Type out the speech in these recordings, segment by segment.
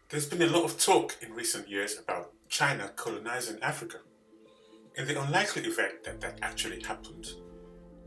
There's been a lot of talk in recent years about China colonizing Africa. In the unlikely event that that actually happened,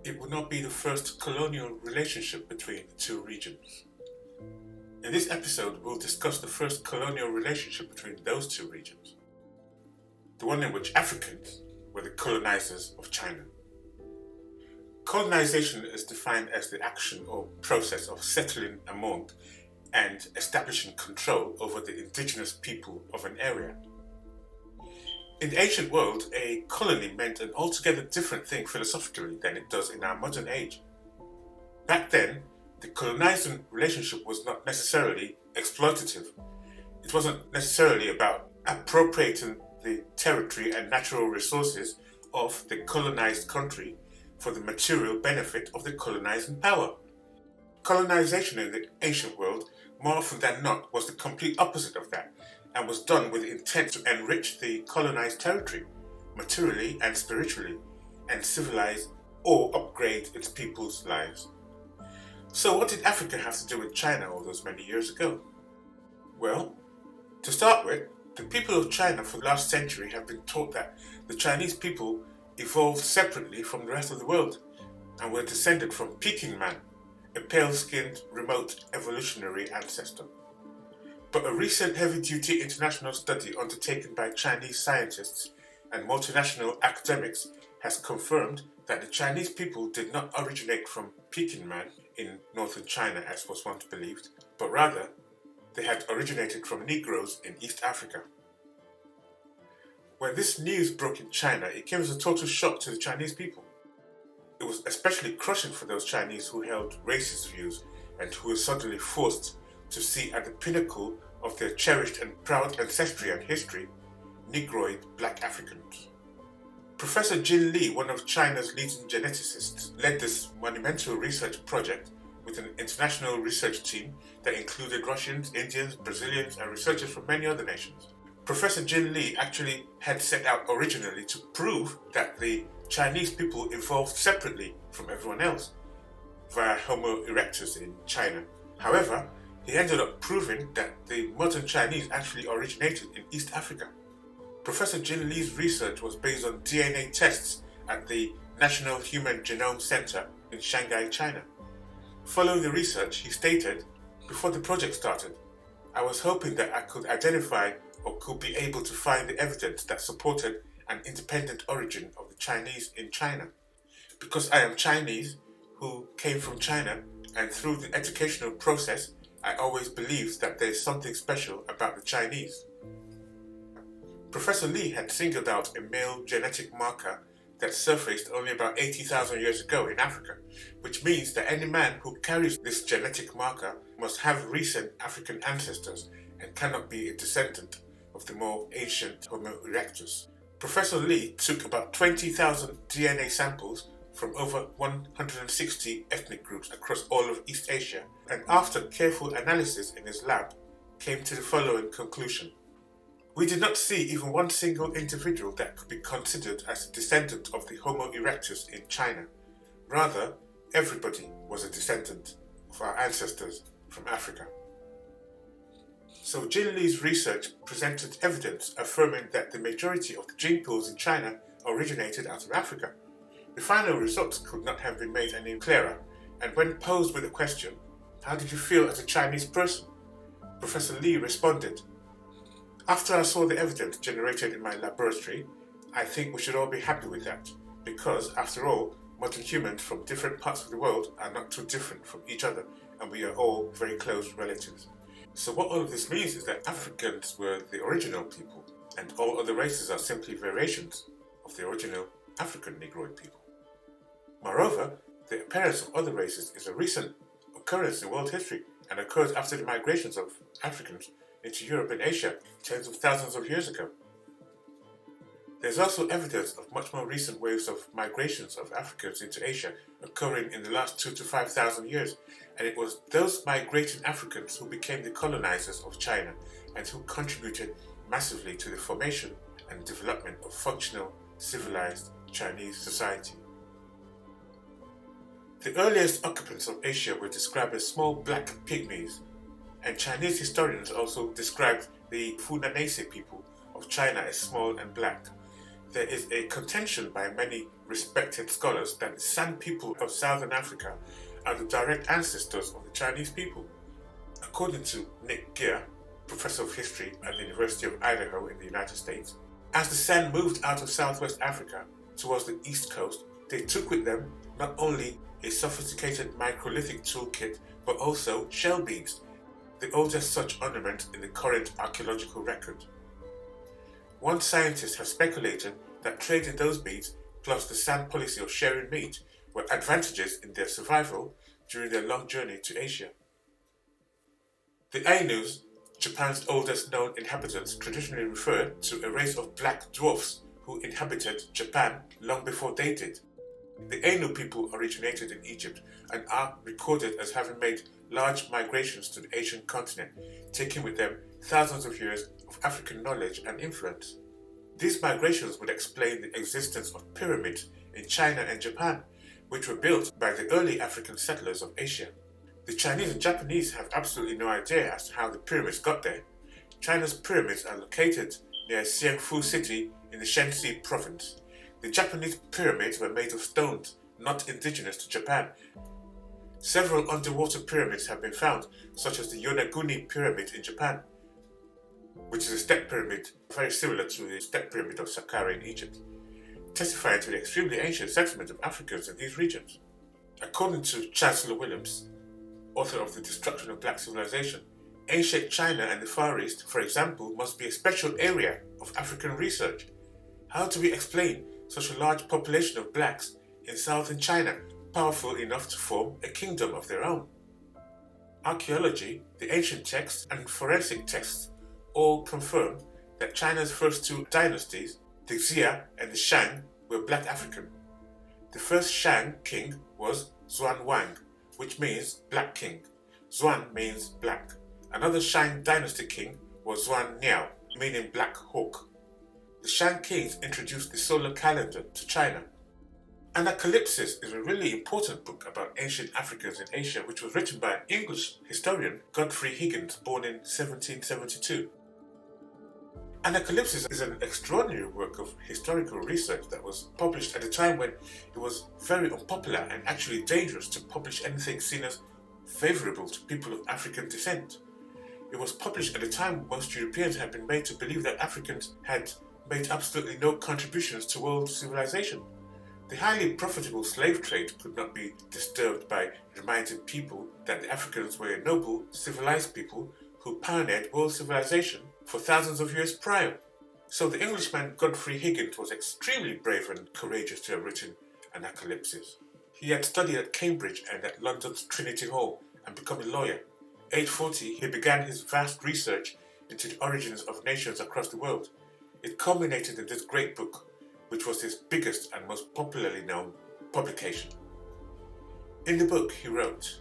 it would not be the first colonial relationship between the two regions. In this episode, we'll discuss the first colonial relationship between those two regions, the one in which Africans were the colonizers of China. Colonization is defined as the action or process of settling among and establishing control over the indigenous people of an area. In the ancient world, a colony meant an altogether different thing philosophically than it does in our modern age. Back then, the colonizing relationship was not necessarily exploitative. It wasn't necessarily about appropriating the territory and natural resources of the colonized country for the material benefit of the colonizing power. Colonization in the ancient world, more often than not, was the complete opposite of that, and was done with the intent to enrich the colonized territory, materially and spiritually, and civilize or upgrade its people's lives. So what did Africa have to do with China all those many years ago? Well, to start with, the people of China for the last century have been taught that the Chinese people evolved separately from the rest of the world, and were descended from Peking Man, a pale-skinned, remote evolutionary ancestor. But a recent heavy-duty international study undertaken by Chinese scientists and multinational academics has confirmed that the Chinese people did not originate from Peking Man in northern China as was once believed, but rather they had originated from Negritos in East Africa. When this news broke in China, it came as a total shock to the Chinese people. It was especially crushing for those Chinese who held racist views and who were suddenly forced to see at the pinnacle of their cherished and proud ancestry and history, Negroid black Africans. Professor Jin Li, one of China's leading geneticists, led this monumental research project with an international research team that included Russians, Indians, Brazilians, and researchers from many other nations. Professor Jin Li actually had set out originally to prove that the Chinese people evolved separately from everyone else via Homo erectus in China. However, he ended up proving that the modern Chinese actually originated in East Africa. Professor Jin Li's research was based on DNA tests at the National Human Genome Center in Shanghai, China. Following the research, he stated, "Before the project started, I was hoping that I could identify or could be able to find the evidence that supported an independent origin of the Chinese in China. Because I am Chinese, who came from China, and through the educational process, I always believed that there is something special about the Chinese." Professor Li had singled out a male genetic marker that surfaced only about 80,000 years ago in Africa, which means that any man who carries this genetic marker must have recent African ancestors and cannot be a descendant of the more ancient Homo erectus. Professor Li took about 20,000 DNA samples from over 160 ethnic groups across all of East Asia, and after careful analysis in his lab, came to the following conclusion. We did not see even one single individual that could be considered as a descendant of the Homo erectus in China. Rather, everybody was a descendant of our ancestors from Africa. So Jin Li's research presented evidence affirming that the majority of the gene pools in China originated out of Africa. The final results could not have been made any clearer, and when posed with the question, "How did you feel as a Chinese person?" Professor Li responded, "After I saw the evidence generated in my laboratory, I think we should all be happy with that, because, after all, modern humans from different parts of the world are not too different from each other, and we are all very close relatives." So what all of this means is that Africans were the original people, and all other races are simply variations of the original African Negroid people. Moreover, the appearance of other races is a recent occurrence in world history and occurred after the migrations of Africans into Europe and Asia tens of thousands of years ago. There's also evidence of much more recent waves of migrations of Africans into Asia occurring in the last 2,000 to 5,000 years, and it was those migrating Africans who became the colonizers of China and who contributed massively to the formation and development of functional, civilized Chinese society. The earliest occupants of Asia were described as small black pygmies and Chinese historians also described the Funanese people of China as small and black. There is a contention by many respected scholars that the San people of Southern Africa are the direct ancestors of the Chinese people. According to Nick Gear, professor of history at the University of Idaho in the United States, as the San moved out of Southwest Africa towards the East Coast, they took with them not only a sophisticated microlithic toolkit, but also shell beads, the oldest such ornament in the current archaeological record. One scientist has speculated that trading those beads plus the San policy of sharing meat were advantages in their survival during their long journey to Asia. The Ainus, Japan's oldest known inhabitants, traditionally referred to a race of black dwarfs who inhabited Japan long before they did. The Ainu people originated in Egypt and are recorded as having made large migrations to the Asian continent, taking with them thousands of years of African knowledge and influence. These migrations would explain the existence of pyramids in China and Japan, which were built by the early African settlers of Asia. The Chinese and Japanese have absolutely no idea as to how the pyramids got there. China's pyramids are located near Xiangfu City in the Shenxi province. The Japanese pyramids were made of stones not indigenous to Japan. Several underwater pyramids have been found, such as the Yonaguni Pyramid in Japan, which is a step pyramid very similar to the step pyramid of Saqqara in Egypt, testifying to the extremely ancient settlement of Africans in these regions. According to Chancellor Williams, author of The Destruction of Black Civilization, ancient China and the Far East, for example, must be a special area of African research. How do we explain such a large population of blacks in southern China, powerful enough to form a kingdom of their own? Archaeology, the ancient texts, and forensic texts all confirm that China's first two dynasties, the Xia and the Shang, were black African. The first Shang king was Xuan Wang, which means black king. Xuan means black. Another Shang dynasty king was Xuan Niao, meaning black hawk. The Shang kings introduced the solar calendar to China. Anacalypsis is a really important book about ancient Africans in Asia, which was written by an English historian, Godfrey Higgins, born in 1772. Anacalypsis is an extraordinary work of historical research that was published at a time when it was very unpopular and actually dangerous to publish anything seen as favourable to people of African descent. It was published at a time most Europeans had been made to believe that Africans had made absolutely no contributions to world civilization. The highly profitable slave trade could not be disturbed by reminding people that the Africans were a noble, civilized people who pioneered world civilization for thousands of years prior. So the Englishman Godfrey Higgins was extremely brave and courageous to have written Anacalypsis. He had studied at Cambridge and at London's Trinity Hall and become a lawyer. Age 40, he began his vast research into the origins of nations across the world. It culminated in this great book, which was his biggest and most popularly known publication. In the book, he wrote,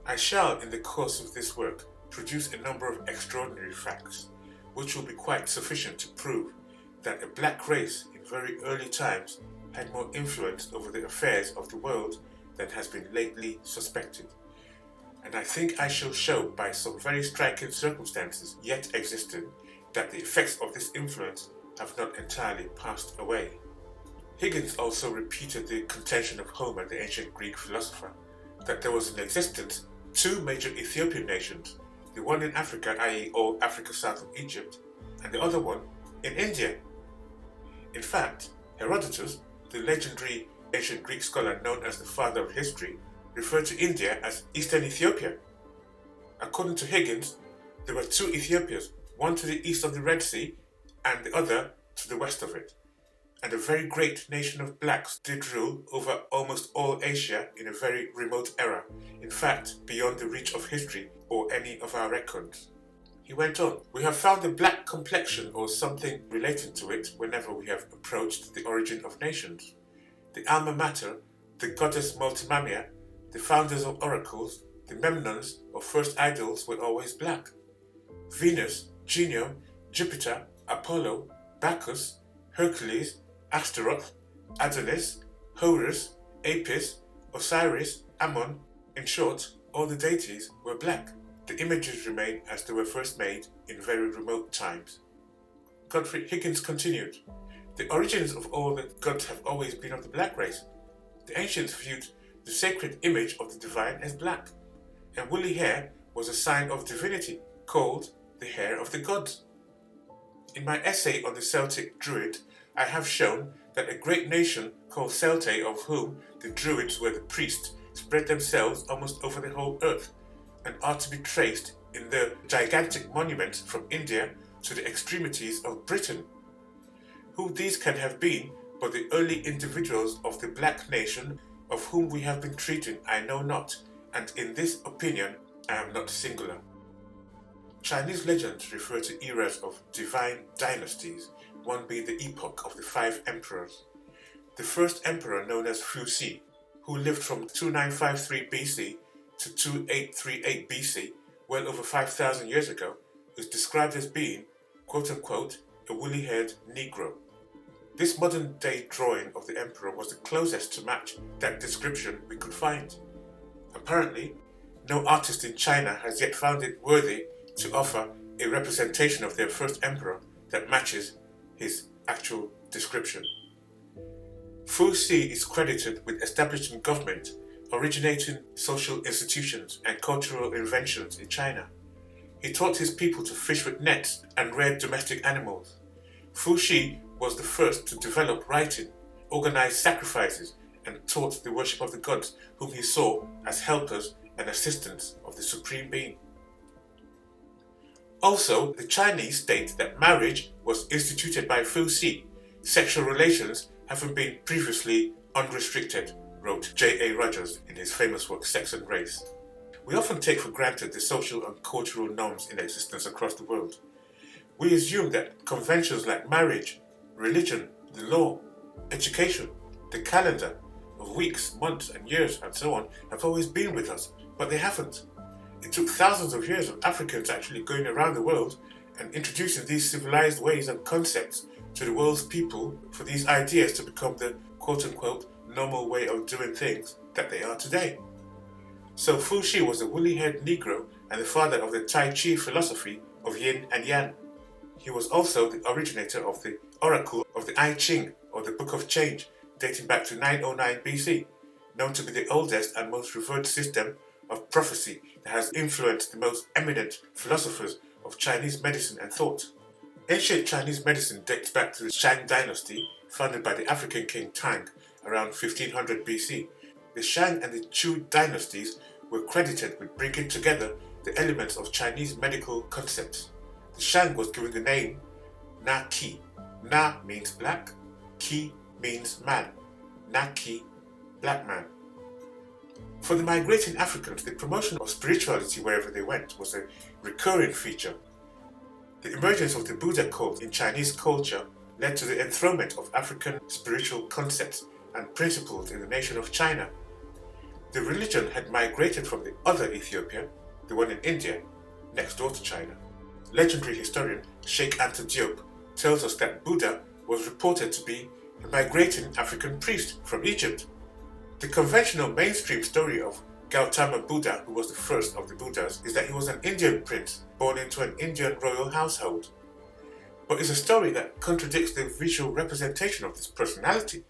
"I shall, in the course of this work, produce a number of extraordinary facts, which will be quite sufficient to prove that a black race in very early times had more influence over the affairs of the world than has been lately suspected. And I think I shall show by some very striking circumstances yet existing that the effects of this influence have not entirely passed away." Higgins also repeated the contention of Homer, the ancient Greek philosopher, that there was in existence two major Ethiopian nations, the one in Africa, i.e. all Africa south of Egypt, and the other one in India. In fact, Herodotus, the legendary ancient Greek scholar known as the father of history, referred to India as Eastern Ethiopia. According to Higgins, there were two Ethiopias, one to the east of the Red Sea and the other to the west of it. And a very great nation of blacks did rule over almost all Asia in a very remote era, in fact, beyond the reach of history or any of our records. He went on, "We have found a black complexion or something relating to it whenever we have approached the origin of nations. The alma mater, the goddess Multimamia, the founders of oracles, the Memnons or first idols were always black. Venus, Juno, Jupiter, Apollo, Bacchus, Hercules, Astaroth, Adonis, Horus, Apis, Osiris, Ammon, in short, all the deities were black. the images remain as they were first made in very remote times. Godfrey Higgins continued, "The origins of all the gods have always been of the black race. The ancients viewed the sacred image of the divine as black, and woolly hair was a sign of divinity, called the hair of the gods. In my essay on the Celtic Druid, I have shown that a great nation called Celtae, of whom the Druids were the priests, spread themselves almost over the whole earth, and are to be traced in their gigantic monuments from India to the extremities of Britain. Who these can have been but the early individuals of the black nation of whom we have been treating, I know not, and in this opinion I am not singular." Chinese legends refer to eras of divine dynasties, one being the epoch of the 5 emperors. The first emperor, known as Fu Xi, who lived from 2953 BC to 2838 BC, well over 5,000 years ago, is described as being, quote-unquote, a woolly-haired Negro. This modern-day drawing of the emperor was the closest to match that description we could find. Apparently, no artist in China has yet found it worthy to offer a representation of their first emperor that matches his actual description. Fu Xi is credited with establishing government, originating social institutions and cultural inventions in China. He taught his people to fish with nets and reared domestic animals. Fu Xi was the first to develop writing, organize sacrifices, and taught the worship of the gods, whom he saw as helpers and assistants of the Supreme Being. Also, the Chinese state that marriage was instituted by Fu Xi, sexual relations having been previously unrestricted, wrote J.A. Rogers in his famous work Sex and Race. We often take for granted the social and cultural norms in existence across the world. We assume that conventions like marriage, religion, the law, education, the calendar of weeks, months and years and so on have always been with us, but they haven't. It took thousands of years of Africans actually going around the world and introducing these civilized ways and concepts to the world's people for these ideas to become the quote-unquote normal way of doing things that they are today. So Fu Xi was a woolly-haired Negro and the father of the Tai Chi philosophy of Yin and Yang. He was also the originator of the Oracle of the I Ching, or the Book of Change, dating back to 909 BC, known to be the oldest and most revered system of prophecy that has influenced the most eminent philosophers of Chinese medicine and thought. Ancient Chinese medicine dates back to the Shang dynasty, founded by the African king Tang around 1500 BC. The Shang and the Chu dynasties were credited with bringing together the elements of Chinese medical concepts. The Shang was given the name Na Qi. Na means black, Qi means man. Na Qi, black man. For the migrating Africans, the promotion of spirituality wherever they went was a recurring feature. The emergence of the Buddha cult in Chinese culture led to the enthronement of African spiritual concepts and principles in the nation of China. The religion had migrated from the other Ethiopia, the one in India, next door to China. Legendary historian Sheikh Anta Diop tells us that Buddha was reported to be a migrating African priest from Egypt. The conventional mainstream story of Gautama Buddha, who was the first of the Buddhas, is that he was an Indian prince born into an Indian royal household. But it's a story that contradicts the visual representation of this personality.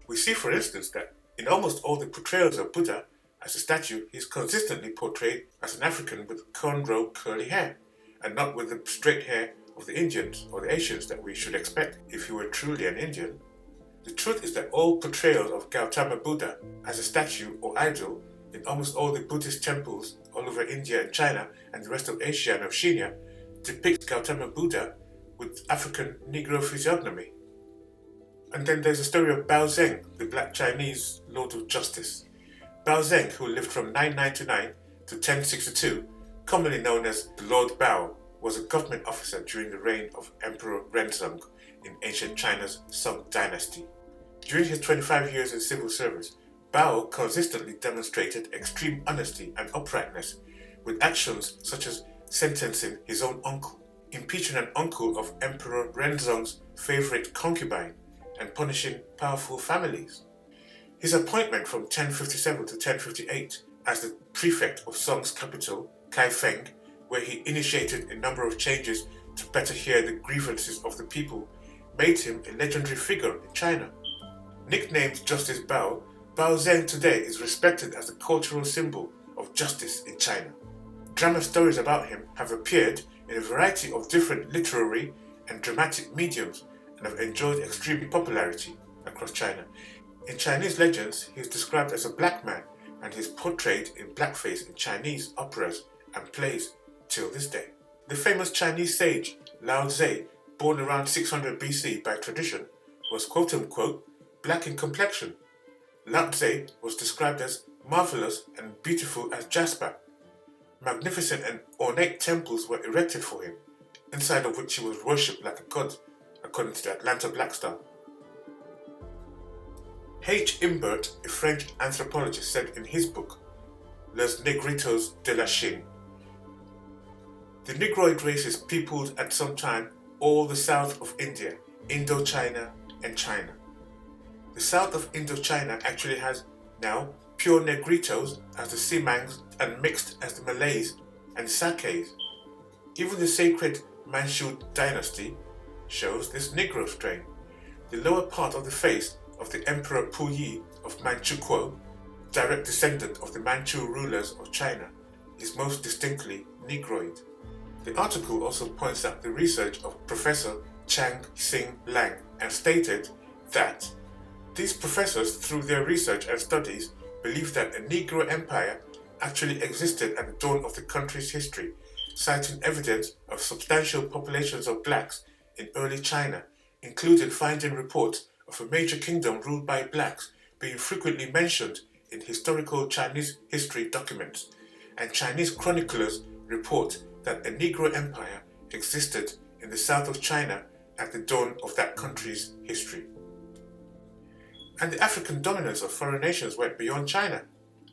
We see, for instance, that in almost all the portrayals of Buddha as a statue, he is consistently portrayed as an African with cornrow curly hair, and not with the straight hair of the Indians or the Asians that we should expect if he were truly an Indian. The truth is that all portrayals of Gautama Buddha as a statue or idol in almost all the Buddhist temples all over India and China and the rest of Asia and Oceania depict Gautama Buddha with African Negro physiognomy. And then there's the story of Bao Zeng, the black Chinese Lord of Justice. Bao Zeng, who lived from 999 to 1062, commonly known as the Lord Bao, was a government officer during the reign of Emperor Renzong in ancient China's Song dynasty. During his 25 years in civil service, Bao consistently demonstrated extreme honesty and uprightness, with actions such as sentencing his own uncle, impeaching an uncle of Emperor Renzong's favorite concubine, and punishing powerful families. His appointment from 1057 to 1058 as the prefect of Song's capital, Kaifeng, where he initiated a number of changes to better hear the grievances of the people, made him a legendary figure in China. Nicknamed Justice Bao, Bao Zeng today is respected as a cultural symbol of justice in China. Drama stories about him have appeared in a variety of different literary and dramatic mediums and have enjoyed extreme popularity across China. In Chinese legends, he is described as a black man and he is portrayed in blackface in Chinese operas and plays till this day. The famous Chinese sage Lao Tse, born around 600 BC by tradition, was quote-unquote black in complexion. Lao Tse was described as marvelous and beautiful as jasper. Magnificent and ornate temples were erected for him, inside of which he was worshipped like a god, according to the Atlanta Black Star. H. Imbert, a French anthropologist, said in his book, Les Negritos de la Chine, the Negroid races peopled at some time all the south of India, Indochina, and China. The south of Indochina actually has now pure Negritos as the Semangs and mixed as the Malays and Sakes. Even the sacred Manchu dynasty shows this Negro strain. The lower part of the face of the Emperor Puyi of Manchukuo, direct descendant of the Manchu rulers of China, is most distinctly Negroid. The article also points out the research of Professor Chang Xing Lang and stated that these professors, through their research and studies, believe that a Negro empire actually existed at the dawn of the country's history, citing evidence of substantial populations of blacks in early China, including finding reports of a major kingdom ruled by blacks being frequently mentioned in historical Chinese history documents, and Chinese chroniclers report that a Negro empire existed in the south of China at the dawn of that country's history. And the African dominance of foreign nations went beyond China.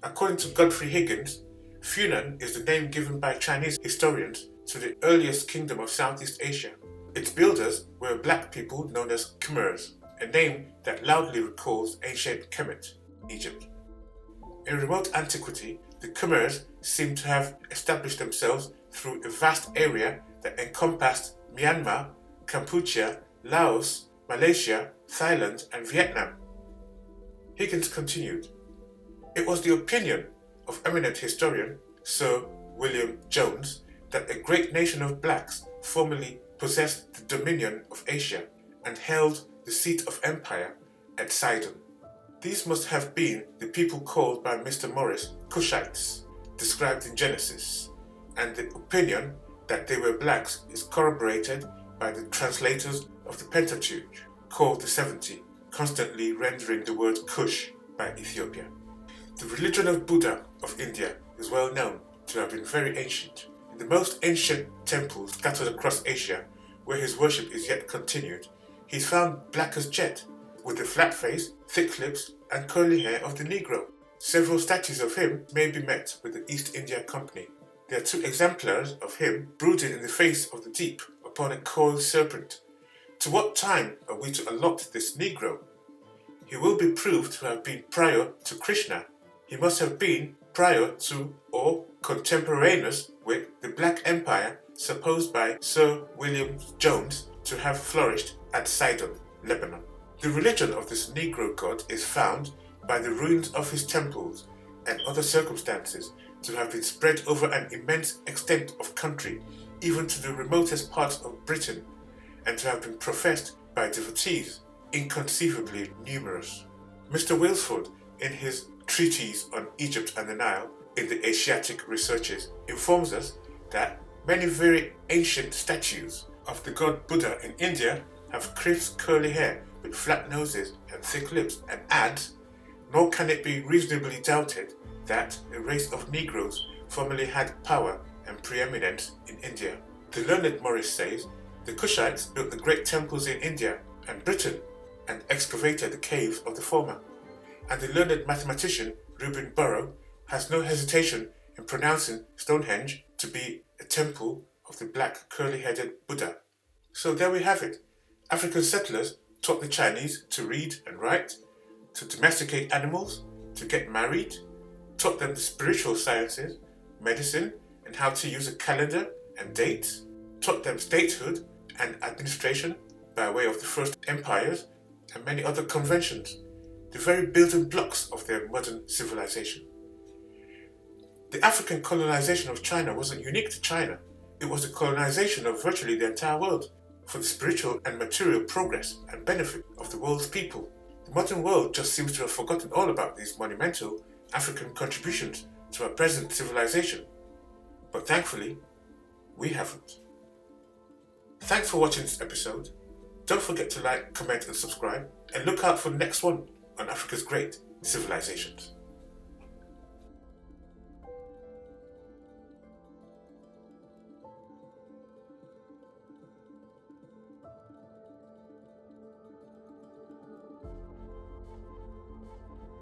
According to Godfrey Higgins, Funan is the name given by Chinese historians to the earliest kingdom of Southeast Asia. Its builders were black people known as Khmers, a name that loudly recalls ancient Kemet, Egypt. In remote antiquity, the Khmers seem to have established themselves through a vast area that encompassed Myanmar, Cambodia, Laos, Malaysia, Thailand, and Vietnam. Higgins continued, it was the opinion of eminent historian Sir William Jones that a great nation of blacks formerly possessed the dominion of Asia and held the seat of empire at Sidon. These must have been the people called by Mr. Morris Cushites, described in Genesis, and the opinion that they were blacks is corroborated by the translators of the Pentateuch, called the 70, constantly rendering the word Kush by Ethiopia. The religion of Buddha of India is well known to have been very ancient. In the most ancient temples scattered across Asia, where his worship is yet continued, he is found black as jet, with the flat face, thick lips, and curly hair of the Negro. Several statues of him may be met with the East India Company. There are 2 exemplars of him brooding in the face of the deep upon a coiled serpent. To what time are we to allot this Negro? He will be proved to have been prior to Krishna. He must have been prior to or contemporaneous with the Black Empire supposed by Sir William Jones to have flourished at Sidon, Lebanon. The religion of this Negro god is found by the ruins of his temples and other circumstances to have been spread over an immense extent of country, even to the remotest parts of Britain, and to have been professed by devotees inconceivably numerous. Mr. Wilsford, in his treatise on Egypt and the Nile in the Asiatic Researches, informs us that many very ancient statues of the god Buddha in India have crisp curly hair with flat noses and thick lips, and adds, nor can it be reasonably doubted that a race of Negroes formerly had power and preeminence in India. The learned Morris says the Cushites built the great temples in India and Britain and excavated the caves of the former. And the learned mathematician Reuben Burrow has no hesitation in pronouncing Stonehenge to be a temple of the black curly-headed Buddha. So there we have it. African settlers taught the Chinese to read and write, to domesticate animals, to get married, taught them the spiritual sciences, medicine, and how to use a calendar and dates, taught them statehood and administration by way of the first empires and many other conventions, the very building blocks of their modern civilization. The African colonization of China wasn't unique to China. It was the colonization of virtually the entire world for the spiritual and material progress and benefit of the world's people. The modern world just seems to have forgotten all about these monumental African contributions to our present civilization. But thankfully, we haven't. Thanks for watching this episode. Don't forget to like, comment and subscribe, and look out for the next one on Africa's great civilizations.